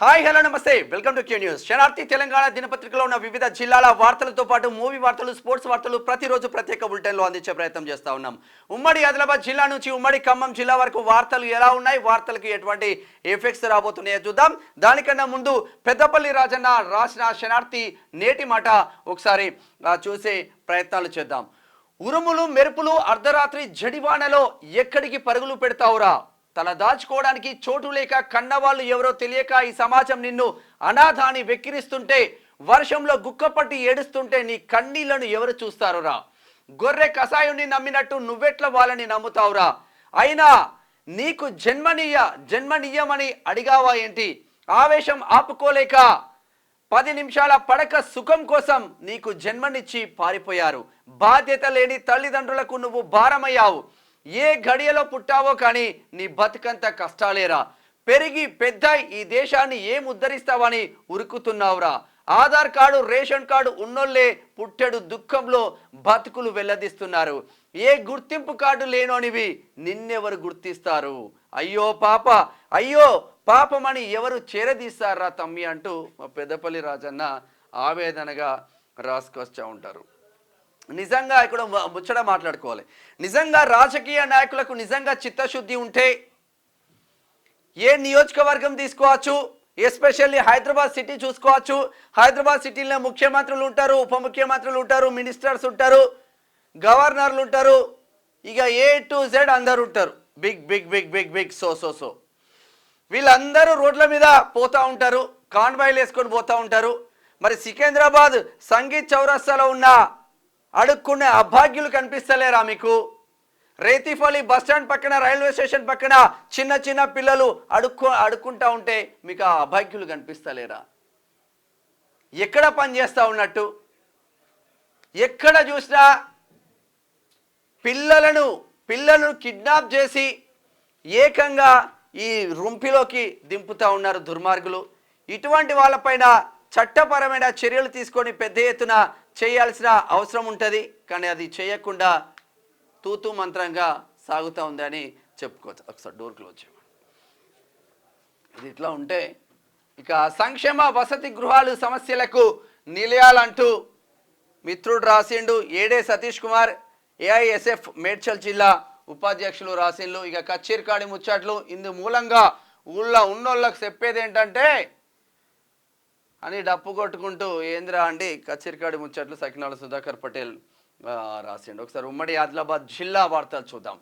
Hi hello నమస్తే welcome to Q news. శనార్థి తెలంగాణ దినపత్రికలో ఉన్న వివిధ జిల్లాల వార్తలతో పాటు మూవీ వార్తలు, స్పోర్ట్స్ వార్తలు ప్రతిరోజు ప్రత్యేక బులెటిన్లో అందించే ప్రయత్నం చేస్తూ ఉన్నాం. ఉమ్మడి ఆదిలాబాద్ జిల్లా నుంచి ఉమ్మడి ఖమ్మం జిల్లా వరకు వార్తలు ఎలా ఉన్నాయి, వార్తలకు ఎటువంటి ఎఫెక్ట్స్ రాబోతున్నాయో చూద్దాం. దానికన్నా ముందు పెద్దపల్లి రాజన్న రాసిన శనార్థి నేటి మాట ఒకసారి చూసే ప్రయత్నాలు చేద్దాం. ఉరుములు మెరుపులు అర్ధరాత్రి జడివానలో ఎక్కడికి పరుగులు పెడతావురా, తల దాచుకోవడానికి చోటు లేక కన్నవాళ్ళు ఎవరో తెలియక ఈ సమాజం నిన్ను అనాథాన్ని వెక్కిరిస్తుంటే, వర్షంలో గుక్కపట్టి ఏడుస్తుంటే నీ కన్నీళ్లను ఎవరు చూస్తారురా, గొర్రె కషాయుని నమ్మినట్టు నువ్వెట్ల వాళ్ళని నమ్ముతావురా, అయినా నీకు జన్మనీయమని అడిగావా ఏంటి, ఆవేశం ఆపుకోలేక 10 నిమిషాల పడక సుఖం కోసం నీకు జన్మనిచ్చి పారిపోయారు, బాధ్యత లేని తల్లిదండ్రులకు నువ్వు భారమయ్యావు, ఏ గడియలో పుట్టావో కానీ నీ బతుకంత కష్టాలేరా, పెరిగి పెద్ద ఈ దేశాన్ని ఏం ఉద్ధరిస్తావని ఉరుకుతున్నావురా, ఆధార్ కార్డు రేషన్ కార్డు ఉన్నోళ్ళే పుట్టెడు దుఃఖంలో బతుకులు వెల్లదిస్తున్నారు, ఏ గుర్తింపు కార్డు లేనోనివి నిన్నెవరు గుర్తిస్తారు, అయ్యో పాప అయ్యో పాపమని ఎవరు చేరదీస్తారా తమ్మి అంటూ పెద్దపల్లి రాజన్న ఆవేదనగా రాసుకొచ్చా ఉంటారు. నిజంగా ఇక్కడ ముచ్చట మాట్లాడుకోవాలి. నిజంగా రాజకీయ నాయకులకు నిజంగా చిత్తశుద్ధి ఉంటే ఏ నియోజకవర్గం తీసుకోవచ్చు, ఎస్పెషల్లీ హైదరాబాద్ సిటీ చూసుకోవచ్చు. హైదరాబాద్ సిటీలో ముఖ్యమంత్రులు ఉంటారు, ఉప ముఖ్యమంత్రులు ఉంటారు, మినిస్టర్స్ ఉంటారు, గవర్నర్లు ఉంటారు, ఇక A to Z అందరు ఉంటారు. Big big big big big so వీళ్ళందరూ రోడ్ల మీద పోతూ ఉంటారు, కాన్వాయ్లు వేసుకొని పోతూ ఉంటారు. మరి సికింద్రాబాద్ సంగీత్ చౌరస్తాలో ఉన్న అడుక్కునే అభాగ్యులు కనిపిస్తలేరా మీకు? రేతిఫలి బస్టాండ్ పక్కన, రైల్వే స్టేషన్ పక్కన చిన్న చిన్న పిల్లలు అడుక్కుంటా ఉంటే మీకు ఆ అభాగ్యులు కనిపిస్తలేరా? ఎక్కడ పనిచేస్తూ ఉన్నట్టు, ఎక్కడ చూసినా పిల్లలను కిడ్నాప్ చేసి ఏకంగా ఈ రుంపిలోకి దింపుతూ ఉన్నారు దుర్మార్గులు. ఇటువంటి వాళ్ళపైన చట్టపరమైన చర్యలు తీసుకొని పెద్ద ఎత్తున చేయాల్సిన అవసరం ఉంటుంది. కానీ అది చేయకుండా తూతూ మంత్రంగా సాగుతూ ఉందని చెప్పుకోవచ్చు. ఒకసారి డోర్ క్లోజ్ చేయమని. ఇది ఇట్లా ఉంటే ఇక సంక్షేమ వసతి గృహాలు సమస్యలకు నిలయాలంటూ మిత్రుడు రాసిండు. ఏడే సతీష్ కుమార్ AISF మేడ్చల్ జిల్లా ఉపాధ్యక్షులు రాసిండ్లు. ఇక కచ్చీర్కాడి ముచ్చట్లు ఇందు మూలంగా ఊళ్ళో ఉన్నోళ్ళకి చెప్పేది ఏంటంటే అని డప్పు కొట్టుకుంటూ ఏంద్రా అండి కచ్చీర్కాడి ముచ్చట్లు సకినాల సుధాకర్ పటేల్ రాసిండు. ఒకసారి ఉమ్మడి ఆదిలాబాద్ జిల్లా వార్తలు చూద్దాం.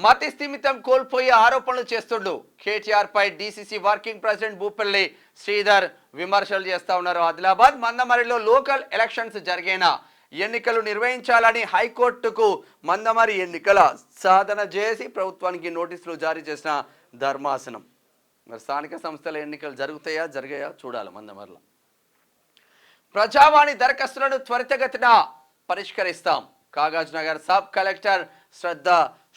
మతి స్థిమితం కోల్పోయి ఆరోపణలు చేస్తుండు KTR పై DCC working president Bhupalli Sridhar విమర్శలు చేస్తా ఉన్నారు. ఆదిలాబాద్ మందమరిలో లోకల్ ఎలక్షన్స్ జరిగేనా, ఎన్నికలు నిర్వహించాలని హైకోర్టుకు మందమరి ఎన్నికల సాధన చేసి ప్రభుత్వానికి నోటీసులు జారీ చేసిన ధర్మాసనం. మరి స్థానిక సంస్థల ఎన్నికలు జరిగాయా చూడాలి. మందమరిలో ప్రజావాణి దరఖాస్తులను త్వరితగతిన పరిష్కరిస్తాం, కాగజ్ నగర్ సబ్ కలెక్టర్ శ్రద్ధ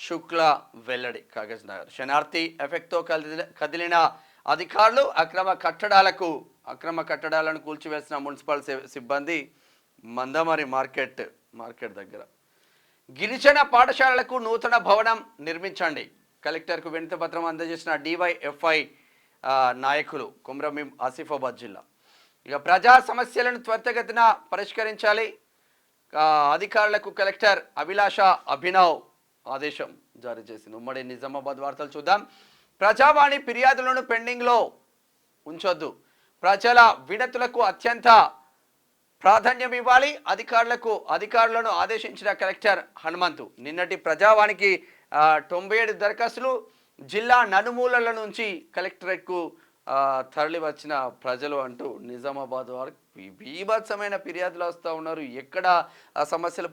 శుక్ల వెల్లడి. కాగజ్ నగర్ శనార్థి ఎఫెక్ట్తో కదిలిన అధికారులు, అక్రమ కట్టడాలను కూల్చివేసిన మున్సిపల్ సిబ్బంది. మందమరి మార్కెట్ దగ్గర గిరిజన పాఠశాలలకు నూతన భవనం నిర్మించండి, కలెక్టర్కు వినతి పత్రం అందజేసిన DYFI నాయకులు. కుమ్రమీం ఆసిఫాబాద్ జిల్లా. ఇక ప్రజా సమస్యలను త్వరితగతిన పరిష్కరించాలి, అధికారులకు కలెక్టర్ అభిలాష అభినవ్ ఆదేశం జారీ చేసింది. ఉమ్మడి నిజామాబాద్ వార్తలు చూద్దాం. ప్రజావాణి ఫిర్యాదులను పెండింగ్లో ఉంచొద్దు, ప్రజల వినతులకు అత్యంత ప్రాధాన్యం ఇవ్వాలి, అధికారులను ఆదేశించిన కలెక్టర్ హనుమంతు. నిన్నటి ప్రజావానికి 97 దరఖాస్తులు జిల్లా నలుమూలల నుంచి కలెక్టరేట్కు తరలి వచ్చిన ప్రజలు అంటూ నిజామాబాద్ వారికి బీభత్సమైన ఫిర్యాదులు వస్తూ ఉన్నారు. ఎక్కడ ఆ సమస్యలు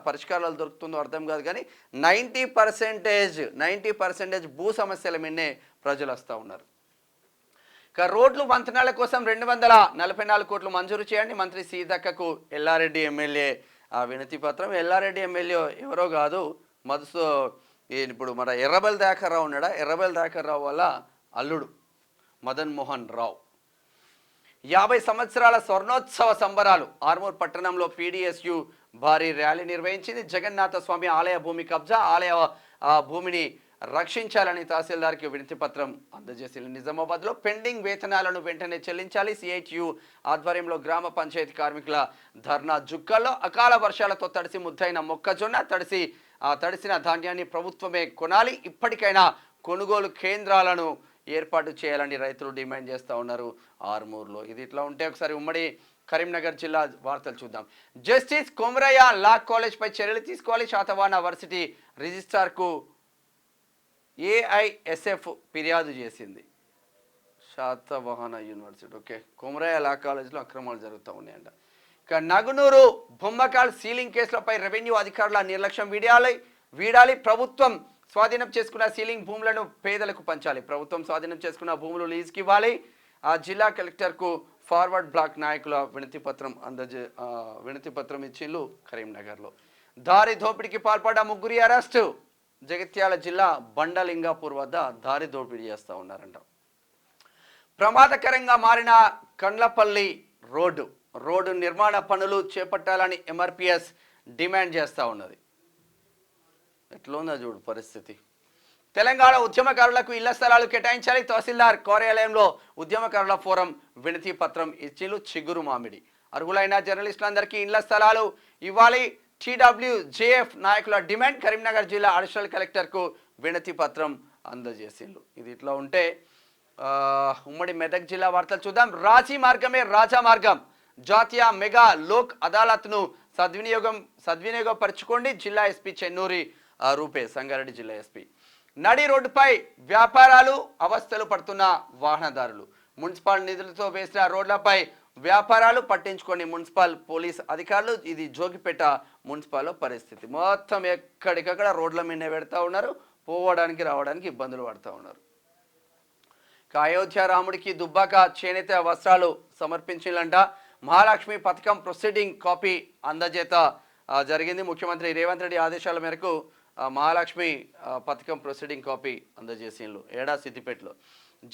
పరిష్కారాలు దొరుకుతుందో అర్థం కాదు. కానీ 90% భూ సమస్యల మీదనే ప్రజలు వస్తూ ఉన్నారు. రోడ్లు వంతెనల కోసం 244 కోట్లు మంజూరు చేయండి, మంత్రి సీతక్కకు ఎల్లారెడ్డి ఎమ్మెల్యే వినతి పత్రం. ఎల్లారెడ్డి ఎమ్మెల్యే ఎవరో కాదు, ఇప్పుడు మన ఎర్రబెల్ దయాకర్ రావు ఉన్నాడా, ఎర్రబెల్ దయాకర్ రావు వల్ల అల్లుడు మదన్ మోహన్ రావు. 50 సంవత్సరాల స్వర్ణోత్సవ సంబరాలు. ఆర్మూర్ పట్టణంలో PDSU భారీ ర్యాలీ నిర్వహించింది. జగన్నాథ స్వామి ఆలయ భూమి కబ్జా, ఆలయ భూమిని రక్షించాలని తహసీల్దార్కి వినతి పత్రం అందజేసింది. నిజామాబాద్లో పెండింగ్ వేతనాలను వెంటనే చెల్లించాలి. సిఐటియు ఆధ్వర్యంలో గ్రామ పంచాయతీ కార్మికుల ధర్నా. జుక్కల్లో అకాల వర్షాలతో తడిసి ముద్దైన మొక్కజొన్న తడిసిన ధాన్యాన్ని ప్రభుత్వమే కొనాలి. ఇప్పటికైనా కొనుగోలు కేంద్రాలను ఏర్పాటు చేయాలని రైతులు డిమాండ్ చేస్తూ ఉన్నారు ఆర్మూర్లో. ఇది ఇట్లా ఉంటే ఒకసారి ఉమ్మడి కరీంనగర్ జిల్లా వార్తలు చూద్దాం. జస్టిస్ కొమరయ్య లా కాలేజ్పై చర్యలు తీసుకోవాలి. శాతవాహన వర్సిటీ రిజిస్ట్రార్కు ఏఐఎస్ఎఫ్ ఫిర్యాదు చేసింది. శాతవాహన యూనివర్సిటీ ఓకే కొమరయ్య లా కాలేజ్లో అక్రమాలు జరుగుతూ ఉన్నాయంట. ఇక నగునూరు బొమ్మకాల్ సీలింగ్ కేసులపై రెవెన్యూ అధికారుల నిర్లక్ష్యం వీడాలి. ప్రభుత్వం స్వాధీనం చేసుకున్న సీలింగ్ భూములను పేదలకు పంచాలి. ప్రభుత్వం స్వాధీనం చేసుకున్న భూములు లీజుకి ఇవ్వాలి. ఆ జిల్లా కలెక్టర్కు ఫార్వర్డ్ బ్లాక్ నాయకుల వినతి పత్రం ఇచ్చిండ్రు కరీంనగర్లో. దారి దోపిడీకి పాల్పడ్డ 3 అరెస్టు. జగిత్యాల జిల్లా బండలింగాపూర్ వద్ద దారి దోపిడీ చేస్తూ ఉన్నారంట. ప్రమాదకరంగా మారిన కండ్లపల్లి రోడ్డు నిర్మాణ పనులు చేపట్టాలని ఎంఆర్పిఎస్ డిమాండ్ చేస్తూ ఉన్నది. ఎట్లుందో చూడు పరిస్థితి. తెలంగాణ ఉద్యమకారులకు ఇళ్ల స్థలాలు కేటాయించాలి. తహసీల్దార్ కార్యాలయంలో ఉద్యమకారుల ఫోరం వినతి పత్రం ఇచ్చిలు చిగురు మామిడి. అర్హులైన జర్నలిస్టులందరికీ ఇళ్ల స్థలాలు ఇవ్వాలి. TWJF నాయకుల డిమాండ్. కరీంనగర్ జిల్లా అడిషనల్ కలెక్టర్కు వినతి పత్రం అందజేసిండ్రు. ఇది ఇట్లా ఉంటే ఉమ్మడి మెదక్ జిల్లా వార్తలు చూద్దాం. రాజీ మార్గమే రాజా మార్గం. జాతీయ మెగా లోక్ అదాలత్ను సద్వినియోగపరచుకోండి. జిల్లా ఎస్పీ చెన్నూరి రూపే సంగారెడ్డి జిల్లా ఎస్పీ. నడి రోడ్డుపై వ్యాపారాలు అవస్థలు పడుతున్న వాహనదారులు. మున్సిపల్ నిధులతో వేసిన రోడ్లపై వ్యాపారాలు పట్టించుకొని మున్సిపల్ పోలీస్ అధికారులు. ఇది జోగిపేట మున్సిపల్ పరిస్థితి. మొత్తం ఎక్కడికక్కడ రోడ్ల మీద పెడతా ఉన్నారు. పోవడానికి రావడానికి ఇబ్బందులు పడుతూ ఉన్నారు. అయోధ్య రాముడికి దుబ్బాక చేనేత వస్త్రాలు సమర్పించాలంట. మహాలక్ష్మి పథకం ప్రొసీడింగ్ కాపీ అందజేత జరిగింది. ముఖ్యమంత్రి రేవంత్ రెడ్డి ఆదేశాల మేరకు మహాలక్ష్మి పథకం ప్రొసీడింగ్ కాపీ అందజేసిండ్రు. ఏడా సిద్దిపేటలో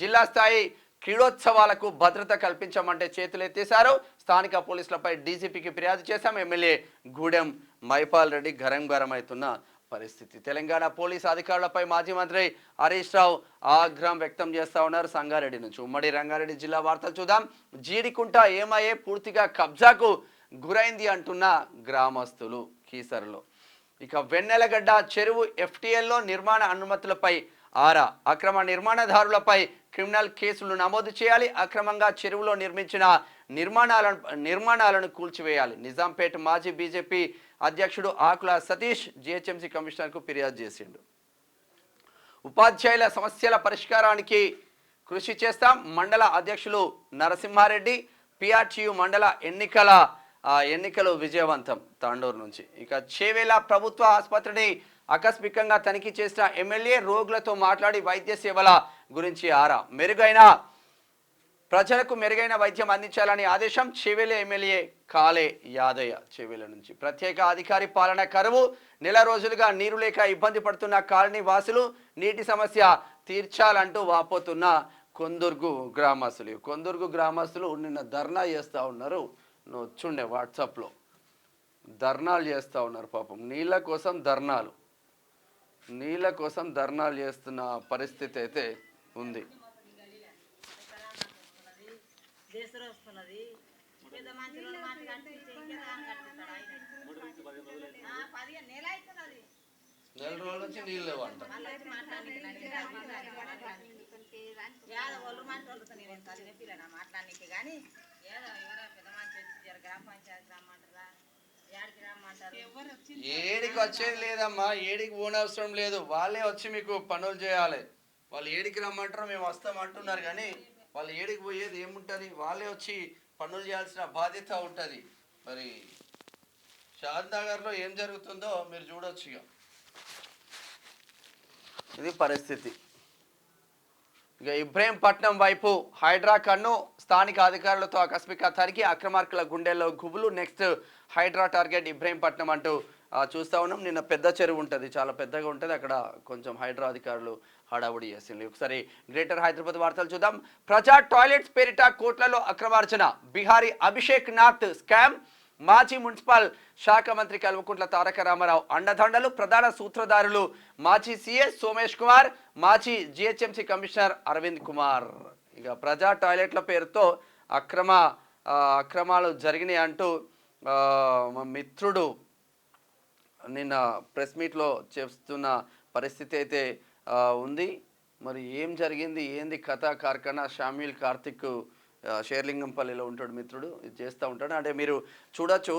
జిల్లా స్థాయి క్రీడోత్సవాలకు భద్రత కల్పించమంటే చేతులెత్తేశారు. స్థానిక పోలీసులపై డీజీపీకి ఫిర్యాదు చేశాం. ఎమ్మెల్యే గూడెం మైపాల్ రెడ్డి గరం అవుతున్న పరిస్థితి. తెలంగాణ పోలీసు అధికారులపై మాజీ మంత్రి హరీష్ రావు ఆగ్రహం వ్యక్తం చేస్తూ ఉన్నారు సంగారెడ్డి నుంచి. ఉమ్మడి రంగారెడ్డి జిల్లా వార్తలు చూద్దాం. జీడికుంట ఏమయ్యే పూర్తిగా కబ్జాకు గురైంది అంటున్న గ్రామస్తులు కీసరలో. ఇక వెన్నెలగడ్డ చెరువు FTLలో నిర్మాణ అనుమతులపై ఆరా. అక్రమ నిర్మాణదారులపై క్రిమినల్ కేసులు నమోదు చేయాలి. అక్రమంగా చెరువులో నిర్మించిన నిర్మాణాలను కూల్చివేయాలి. నిజాంపేట మాజీ బీజేపీ అధ్యక్షుడు ఆకుల సతీష్ GHMC కమిషనర్కు ఫిర్యాదు చేసిండు. ఉపాధ్యాయుల సమస్యల పరిష్కారానికి కృషి చేస్తాం. మండల అధ్యక్షులు నరసింహారెడ్డి. PRTU మండల ఎన్నికలు విజయవంతం తాండూరు నుంచి. ఇక చేవేల ప్రభుత్వ ఆసుపత్రిని ఆకస్మికంగా తనిఖీ చేసిన ఎమ్మెల్యే. రోగులతో మాట్లాడి వైద్య సేవల గురించి ఆరా. ప్రజలకు మెరుగైన వైద్యం అందించాలని ఆదేశం. చేవేల ఎమ్మెల్యే కాలే యాదయ్య చేవేల నుంచి. ప్రత్యేక అధికారి పాలన కరువు. నెల రోజులుగా నీరు లేక ఇబ్బంది పడుతున్న కాలనీ వాసులు. నీటి సమస్య తీర్చాలంటూ వాపోతున్న కొందుర్గు గ్రామస్తులు నిన్న ధర్నా చేస్తూ ఉన్నారు. నువ్వు వచ్చుండే వాట్సాప్లో ధర్నాలు చేస్తూ ఉన్నారు. పాపం నీళ్ళ కోసం ధర్నాలు చేస్తున్న పరిస్థితి అయితే ఉంది. నెల రోజుల నుంచి నీళ్ళు లేవంట. ఏడికి వచ్చేది లేదమ్మా. ఏడికి పోనవసరం లేదు. వాళ్ళే వచ్చి మీకు పనులు చేయాలి. వాళ్ళు ఏడికి రమ్మంటారో మేము వస్తాం అంటున్నారు కానీ వాళ్ళు ఏడికి పోయేది ఏముంటుంది. వాళ్ళే వచ్చి పనులు చేయాల్సిన బాధ్యత ఉంటుంది. మరి షాద్ నగర్లో ఏం జరుగుతుందో మీరు చూడొచ్చు. ఇక ఇది పరిస్థితి. ఇక ఇబ్రహీంపట్నం వైపు హైడ్రా కన్ను. స్థానిక అధికారులతో ఆకస్మిక తనిఖీ. అక్రమార్కుల గుండెల్లో గుబులు. నెక్స్ట్ హైడ్రా టార్గెట్ ఇబ్రహీంపట్నం అంటూ చూస్తూ ఉన్నాం. నిన్న పెద్ద చెరువు ఉంటుంది, చాలా పెద్దగా ఉంటుంది. అక్కడ కొంచెం హైడ్రా అధికారులు హడావుడి చేసింది. ఒకసారి గ్రేటర్ హైదరాబాద్ వార్తలు చూద్దాం. ప్రజా టాయిలెట్స్ పేరిట కోట్లలో అక్రమార్జన. బిహారీ అభిషేక్ నాథ్ స్కామ్. మాజీ మున్సిపల్ శాఖ మంత్రి కల్వకుంట్ల తారక రామారావు అండదండలు. ప్రధాన సూత్రధారులు మాజీ సీఎస్ సోమేష్ కుమార్, మాజీ జిహెచ్ఎంసీ కమిషనర్ అరవింద్ కుమార్. ఇక ప్రజా టాయిలెట్ల పేరుతో అక్రమాలు జరిగినాయి అంటూ మా మిత్రుడు నిన్న ప్రెస్ మీట్లో చేస్తున్న పరిస్థితి అయితే ఉంది. మరి ఏం జరిగింది, ఏంది కథ? కార్ఖానా షామ్యుల్ కార్తిక్ షేర్లింగంపల్లిలో ఉంటాడు మిత్రుడు, ఇది చేస్తూ ఉంటాడు. అంటే మీరు చూడొచ్చు,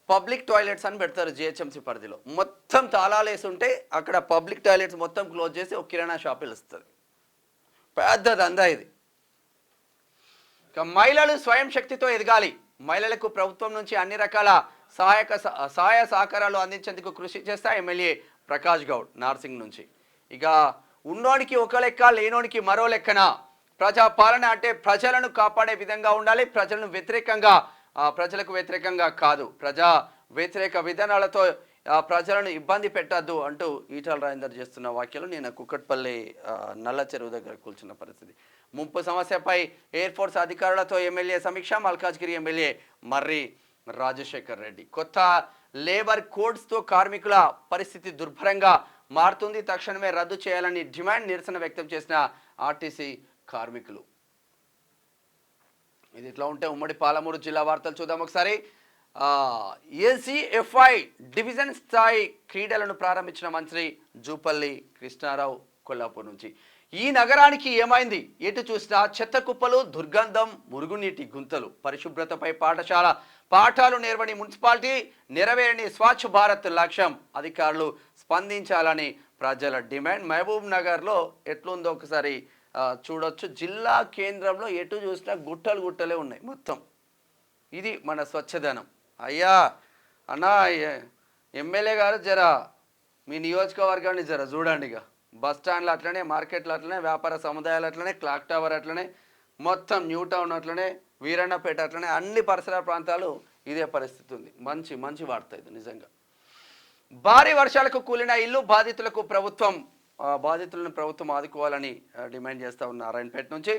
పబ్లిక్ టాయిలెట్స్ అని పెడతారు జిహెచ్ఎంసీ పరిధిలో. మొత్తం తాళాలు వేసి ఉంటే అక్కడ పబ్లిక్ టాయిలెట్స్ మొత్తం క్లోజ్ చేసి ఒక కిరాణా షాప్ వెలుస్తుంది. పెద్ద దందా ఇది. ఇక మహిళలు స్వయం శక్తితో ఎదగాలి, మహిళలకు ప్రభుత్వం నుంచి అన్ని రకాల సహాయ సహకారాలు అందించేందుకు కృషి చేస్తా ఎమ్మెల్యే ప్రకాష్ గౌడ్ నార్సింగ్ నుంచి. ఇక ఉన్నోనికి ఒక లెక్క, లేనోనికి మరో లెక్కన. ప్రజా పాలన అంటే ప్రజలను కాపాడే విధంగా ఉండాలి, ప్రజలకు వ్యతిరేకంగా కాదు, ప్రజా వ్యతిరేక విధానాలతో ప్రజలను ఇబ్బంది పెట్టద్దు అంటూ ఈటల రాజేందర్ చేస్తున్న వ్యాఖ్యలు నేను కుక్కట్పల్లి నల్ల చెరువు దగ్గర కూల్చున్న పరిస్థితి. ముంపు సమస్యపై ఎయిర్ ఫోర్స్ అధికారులతో ఎమ్మెల్యే సమీక్ష. మల్కాజ్గిరి ఎమ్మెల్యే మర్రి రాజశేఖర్ రెడ్డి. కొత్త లేబర్ కోడ్స్తో కార్మికుల పరిస్థితి దుర్భరంగా మారుతుంది, తక్షణమే రద్దు చేయాలని డిమాండ్, నిరసన వ్యక్తం చేసిన ఆర్టీసీ కార్మికులు. ఇది ఇట్లా ఉంటే ఉమ్మడి పాలమూరు జిల్లా వార్తలు చూద్దాం ఒకసారి. ఏసీఎఫ్ఐ డివిజన్ స్థాయి క్రీడలను ప్రారంభించిన మంత్రి జూపల్లి కృష్ణారావు కొల్లాపూర్ నుంచి. ఈ నగరానికి ఏమైంది? ఎటు చూసినా చెత్త కుప్పలు, దుర్గంధం, మురుగునీటి గుంతలు. పరిశుభ్రతపై పాఠాలు నేర్వని మున్సిపాలిటీ, నెరవేరని స్వచ్ఛ భారత్ లక్ష్యం. అధికారులు స్పందించాలని ప్రజల డిమాండ్. మహబూబ్ నగర్లో ఎట్లుందో ఒకసారి చూడొచ్చు. జిల్లా కేంద్రంలో ఎటు చూసినా గుట్టలే ఉన్నాయి మొత్తం. ఇది మన స్వచ్ఛదనం. అయ్యా అన్నా ఎమ్మెల్యే గారు జరా మీ నియోజకవర్గాన్ని జర చూడండి. ఇక బస్ స్టాండ్లు అట్లనే, మార్కెట్లు అట్లనే, వ్యాపార సముదాయాలు అట్లనే, క్లాక్ టవర్ అట్లనే, మొత్తం న్యూ టౌన్ అట్లనే, వీరన్నపేట అట్లనే, అన్ని పరిసర ప్రాంతాలు ఇదే పరిస్థితి ఉంది. మంచి వార్త ఇది నిజంగా. భారీ వర్షాలకు కూలిన ఇల్లు బాధితులను ప్రభుత్వం ఆదుకోవాలని డిమాండ్ చేస్తూ ఉన్న నారాయణపేట నుంచి.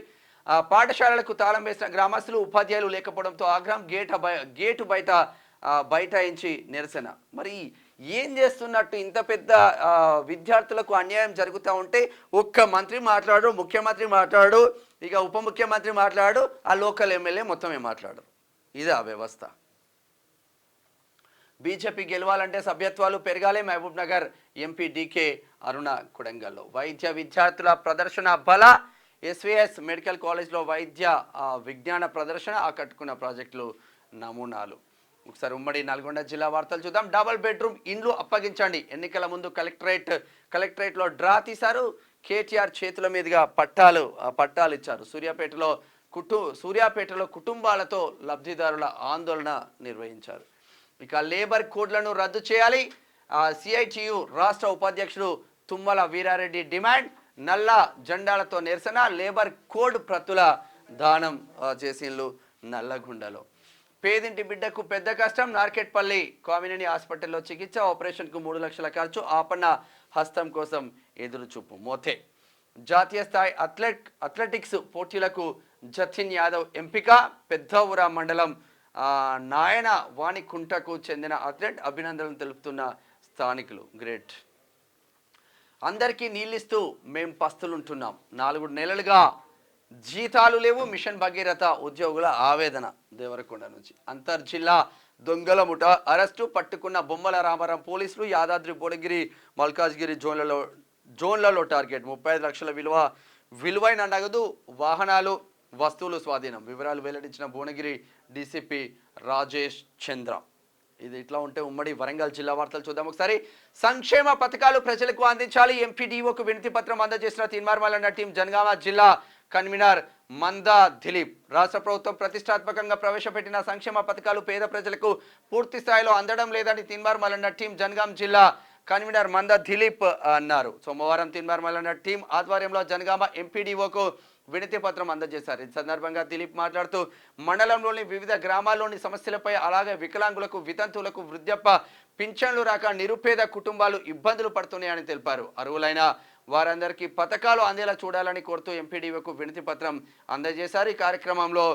పాఠశాలలకు తాళం వేసిన గ్రామస్తులు, ఉపాధ్యాయులు లేకపోవడంతో ఆగ్రహం. గేటు బైఠాయించి నిరసన. మరి ఏం చేస్తున్నట్టు? ఇంత పెద్ద విద్యార్థులకు అన్యాయం జరుగుతూ ఉంటే ఒక్క మంత్రి మాట్లాడు, ముఖ్యమంత్రి మాట్లాడు, ఇక ఉప ముఖ్యమంత్రి మాట్లాడు, ఆ లోకల్ ఎమ్మెల్యే మొత్తమే మాట్లాడు. ఇదా వ్యవస్థ? బీజేపీ గెలవాలంటే సభ్యత్వాలు పెరగాలి. మహబూబ్ నగర్ ఎంపీ డీకే అరుణ కొడంగల్లో. వైద్య విద్యార్థుల ప్రదర్శన బల. ఎస్వీఎస్ మెడికల్ కాలేజ్లో వైద్య విజ్ఞాన ప్రదర్శన, ఆకట్టుకున్న ప్రాజెక్టులు నమూనాలు. ఒకసారి ఉమ్మడి నల్గొండ జిల్లా వార్తలు చూద్దాం. డబుల్ బెడ్రూమ్ ఇండ్లు అప్పగించండి. ఎన్నికల ముందు కలెక్టరేట్లో డ్రా తీశారు. కేటీఆర్ చేతుల మీదుగా పట్టాలు ఇచ్చారు. సూర్యాపేటలో కుటుంబాలతో లబ్ధిదారుల ఆందోళన నిర్వహించారు. ఇక లేబర్ కోడ్లను రద్దు చేయాలి. సిఐటియు రాష్ట్ర ఉపాధ్యక్షుడు తుమ్మల వీరారెడ్డి డిమాండ్. నల్ల జెండాలతో నిరసన. లేబర్ కోడ్ ప్రతుల దానం చేసిన్లు నల్లగొండలో. పేదింటి బిడ్డకు పెద్ద కష్టం. నార్కెట్పల్లి కామినేని హాస్పిటల్లో చికిత్స. ఆపరేషన్కు 3 లక్షల ఖర్చు. ఆపన్న హస్తం కోసం ఎదురుచూపు. మోతే. జాతీయ స్థాయి అథ్లెటిక్స్ పోటీలకు జతిన్ యాదవ్ ఎంపిక. పెద్దవుర మండలం నాయన వాణికుంటకు చెందిన అథ్లెట్. అభినందనలు తెలుపుతున్న స్థానికులు. గ్రేట్. అందరికీ నీళ్ళిస్తూ మేం పస్తులుంటున్నాం. 4 నెలలుగా జీతాలు లేవు. మిషన్ భగీరథ ఉద్యోగుల ఆవేదన. దేవరకొండ నుంచి. అంతర్జిల్లా దొంగల ముఠ అరెస్టు. పట్టుకున్న బొమ్మల రామారాం పోలీసులు. యాదాద్రి భువనగిరి మల్కాజ్గిరి జోన్లలో టార్గెట్. 35 లక్షల విలువైన నగదు, వాహనాలు, వస్తువులు స్వాధీనం. వివరాలు వెల్లడించిన భువనగిరి డీసీపీ రాజేష్ చంద్ర. ఇది ఇట్లా ఉంటే ఉమ్మడి వరంగల్ జిల్లా వార్తలు చూద్దాం ఒకసారి. సంక్షేమ పథకాలు ప్రజలకు అందించాలి. ఎంపీడీఓకు వినతి పత్రం అందజేసిన తీన్మార్మలన్న టీం. జనగామ జిల్లా కన్వీనర్ మందా దిలీప్. రాష్ట్ర ప్రభుత్వం ప్రతిష్టాత్మకంగా ప్రవేశపెట్టిన సంక్షేమ పథకాలు పేద ప్రజలకు పూర్తి స్థాయిలో అందడం లేదని తీన్మార్మలన్న టీం జనగాం జిల్లా కన్వీనర్ మందా దిలీప్ అన్నారు. సోమవారం తీన్మార్మలన్న టీం ఆధ్వర్యంలో జనగామ ఎంపీడీఓకు వినతి పత్రం అందజేశారు. ఈ సందర్భంగా దిలీప్ మాట్లాడుతూ మండలంలోని వివిధ గ్రామాల్లోని సమస్యలపై, అలాగే వికలాంగులకు, వితంతువులకు, వృద్ధాప్య పింఛన్లు రాక నిరుపేద కుటుంబాలు ఇబ్బందులు పడుతున్నాయని తెలిపారు. అర్హులైన వారందరికీ పథకాలు అందేలా చూడాలని కోరుతూ ఎంపీడీఓకు వినతి పత్రం అందజేశారు. ఈ కార్యక్రమంలో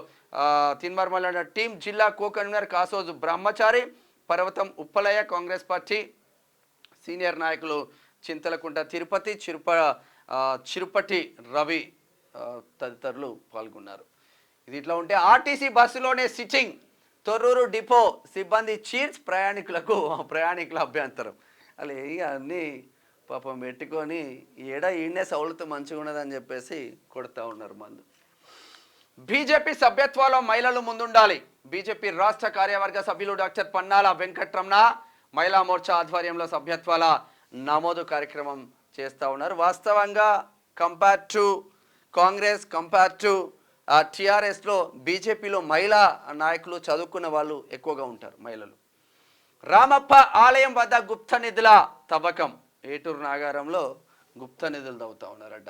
తిన్మర్మల టీం జిల్లా కో కన్వీనర్ కాసోజు బ్రహ్మచారి, పర్వతం ఉప్పలయ్య, కాంగ్రెస్ పార్టీ సీనియర్ నాయకులు చింతలకుంట తిరుపతి, చిరుపటి రవి తదితరులు పాల్గొన్నారు. ఇది ఇట్లా ఉంటే ఆర్టీసీ బస్సులోనే సిట్టింగ్, తొర్రూరు డిపో సిబ్బంది చీర్స్, ప్రయాణికుల అభ్యంతరం. అలా అన్నీ పాపం పెట్టుకొని ఈయనే సౌలతో మంచిగా ఉన్నదని చెప్పేసి కొడుతూ ఉన్నారు మందు. బీజేపీ సభ్యత్వాల్లో మహిళలు ముందుండాలి. బీజేపీ రాష్ట్ర కార్యవర్గ సభ్యులు డాక్టర్ పన్నాల వెంకట్రమణ మహిళా మోర్చా ఆధ్వర్యంలో సభ్యత్వాల నమోదు కార్యక్రమం చేస్తూ ఉన్నారు. వాస్తవంగా compare to Congress, compare to టీఆర్ఎస్లో బీజేపీలో మహిళా నాయకులు చదువుకున్న వాళ్ళు ఎక్కువగా ఉంటారు. మహిళలు రామప్ప ఆలయం వద్ద గుప్త నిధుల తవ్వకం, ఏటూరు నాగారంలో గుప్త నిధులు తవ్వుతూ ఉన్నారట.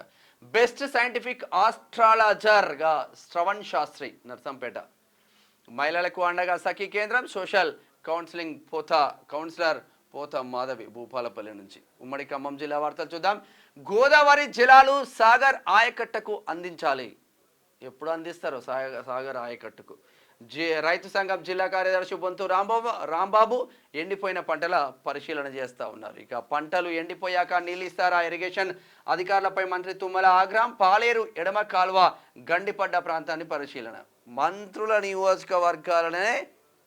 బెస్ట్ సైంటిఫిక్ ఆస్ట్రాలజర్గా శ్రవణ్ శాస్త్రి నర్సంపేట, మహిళలకు అండగా సఖీ కేంద్రం, సోషల్ కౌన్సిలర్ పోత మాధవి భూపాలపల్లి నుంచి. ఉమ్మడి ఖమ్మం జిల్లా వార్తలు చూద్దాం. గోదావరి జలాలు సాగర్ ఆయకట్టుకు అందించాలి. ఎప్పుడు అందిస్తారు సాగర్ ఆయకట్టుకు? రైతు సంఘం జిల్లా కార్యదర్శి బొంతు రాంబాబు ఎండిపోయిన పంటల పరిశీలన చేస్తూ ఉన్నారు. ఇక పంటలు ఎండిపోయాక నీళ్ళు ఇస్తారా? ఇరిగేషన్ అధికారులపై మంత్రి తుమ్మల ఆగ్రహం. పాలేరు ఎడమ కాలువ గండిపడ్డ ప్రాంతాన్ని పరిశీలన. మంత్రుల నియోజకవర్గాలనే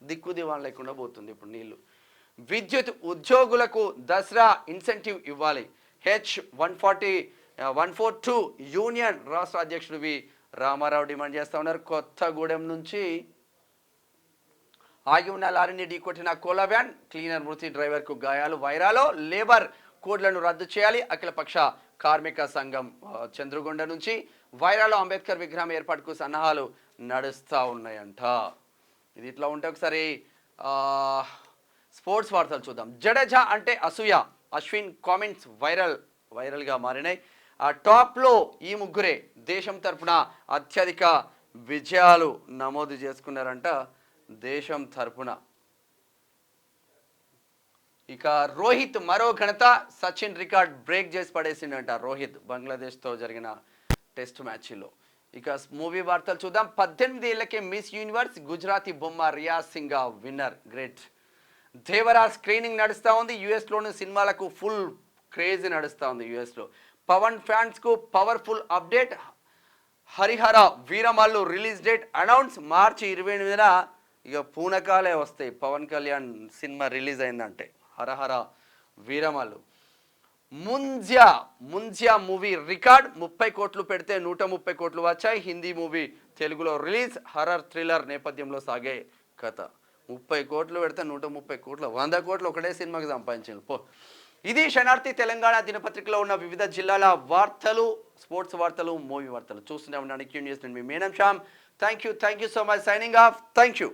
దిక్కుదివాన్ లేకుండా పోతుంది ఇప్పుడు నీళ్లు. విద్యుత్ ఉద్యోగులకు దసరా ఇన్సెంటివ్ ఇవ్వాలి. H142 యూనియన్ రాష్ట్ర అధ్యక్షుడు వి రామారావు డిమాండ్ చేస్తూ ఉన్నారు. కొత్తగూడెం నుంచి ఆగి ఉన్న లారీని ఢీకొట్టిన కోలా వ్యాన్, క్లీనర్ మృతి, డ్రైవర్కు గాయాలు. వైరాలో లేబర్ కోడ్లను రద్దు చేయాలి. అఖిలపక్ష కార్మిక సంఘం చంద్రగొండ నుంచి. వైరాలో అంబేద్కర్ విగ్రహం ఏర్పాటుకు సన్నాహాలు నడుస్తూ ఉన్నాయంట. ఇది ఇట్లా ఉంటే ఒకసారి స్పోర్ట్స్ వార్తలు చూద్దాం. జడేజా అంటే అసూయ, అశ్విన్ కామెంట్స్ వైరల్గా మారినాయి. టాప్లో ఈ ముగ్గురే దేశం తరఫున అత్యధిక విజయాలు నమోదు చేసుకున్నారంట దేశం తరఫున. ఇక రోహిత్ మరో ఘనత, సచిన్ రికార్డ్ బ్రేక్ చేసి పడేసిండంట రోహిత్ బంగ్లాదేశ్తో జరిగిన టెస్ట్ మ్యాచ్లో. ఇక మూవీ వార్తలు చూద్దాం. 18 ఏళ్లకే మిస్ యూనివర్స్ గుజరాతీ బొమ్మ Riaz Singh winner. Great. Devara screening నడుస్తూ ఉంది. యుఎస్లోని సినిమాలకు ఫుల్ క్రేజ్ నడుస్తూ ఉంది. యుఎస్లో పవన్ ఫ్యాన్స్కు powerful update. Harihara Veeramallu release date announce. మార్చి 28న ఇక పూనకాలే వస్తాయి. పవన్ కళ్యాణ్ సినిమా రిలీజ్ అయిందంటే హరహర వీరమల్లు. ముంజ్యా మూవీ రికార్డ్ 30 కోట్లు పెడితే 130 కోట్లు వచ్చాయి. హిందీ మూవీ తెలుగులో రిలీజ్. హర్రర్ థ్రిల్లర్ నేపథ్యంలో సాగే కథ. 30 కోట్లు పెడితే 130 కోట్లు, 100 కోట్లు ఒకటే సినిమాకి సంపాదించింది పో. ఇది శనార్థి తెలంగాణ దినపత్రికలో ఉన్న వివిధ జిల్లాల వార్తలు, స్పోర్ట్స్ వార్తలు, మూవీ వార్తలు చూస్తూనే ఉన్నాను. Q news. నేను మీ మేనం Shyam. Thank you so much. Signing off. Thank you.